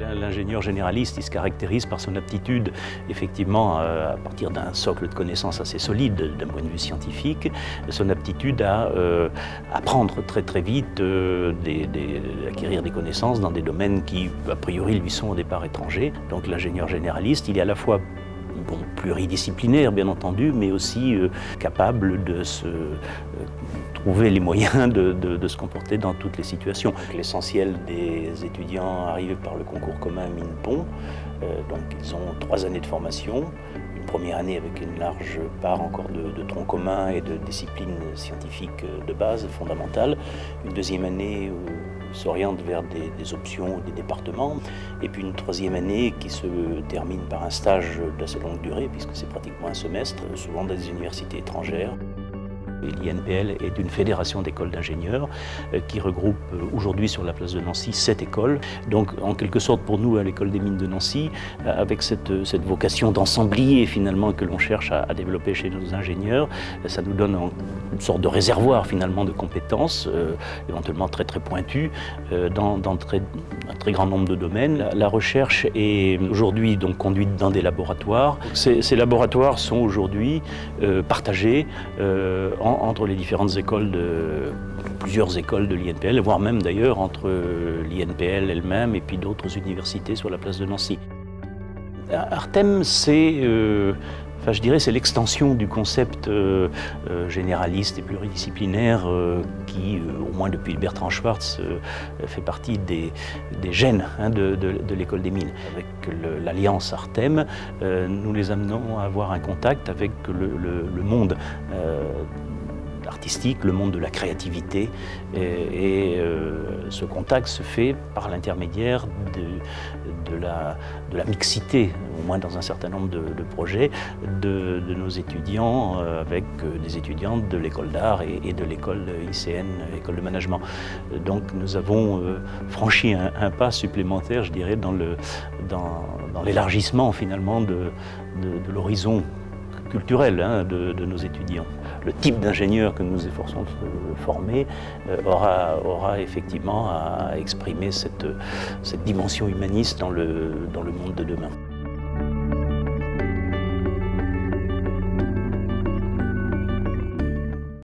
L'ingénieur généraliste, il se caractérise par son aptitude, effectivement, à partir d'un socle de connaissances assez solide d'un point de vue scientifique, son aptitude à apprendre très vite, acquérir des connaissances dans des domaines qui, a priori, lui sont au départ étrangers. Donc l'ingénieur généraliste, il est à la fois pluridisciplinaire, bien entendu, mais aussi capable de trouver les moyens de se comporter dans toutes les situations. L'essentiel des étudiants arrivent par le concours commun Mines-Pont, donc ils ont 3 années de formation. Une première année avec une large part encore de tronc commun et de disciplines scientifiques de base fondamentales. Une deuxième année s'oriente vers des options ou des départements. Et puis une troisième année qui se termine par un stage d'assez longue durée, puisque c'est pratiquement un semestre, souvent dans des universités étrangères. L'INPL est une fédération d'écoles d'ingénieurs qui regroupe aujourd'hui sur la place de Nancy 7 écoles. Donc en quelque sorte pour nous à l'école des mines de Nancy, avec cette vocation d'ensemblier finalement que l'on cherche à développer chez nos ingénieurs, ça nous donne une sorte de réservoir finalement de compétences, éventuellement très pointues, dans un très grand nombre de domaines. La recherche est aujourd'hui donc conduite dans des laboratoires. Ces laboratoires sont aujourd'hui partagés entre les différentes écoles plusieurs écoles de l'INPL, voire même d'ailleurs entre l'INPL elle-même et puis d'autres universités sur la place de Nancy. Artem, c'est je dirais c'est l'extension du concept généraliste et pluridisciplinaire qui, au moins depuis Bertrand Schwartz, fait partie des gènes de l'école des mines. Avec l'alliance Artem, nous les amenons à avoir un contact avec le monde artistique, le monde de la créativité, et ce contact se fait par l'intermédiaire de la mixité, au moins dans un certain nombre de projets, de nos étudiants avec des étudiants de l'école d'art et de l'école ICN, école de management. Donc nous avons franchi un pas supplémentaire, je dirais, dans l'élargissement finalement de l'horizon culturel de nos étudiants. Le type d'ingénieur que nous nous efforçons de former aura effectivement à exprimer cette dimension humaniste dans le monde de demain.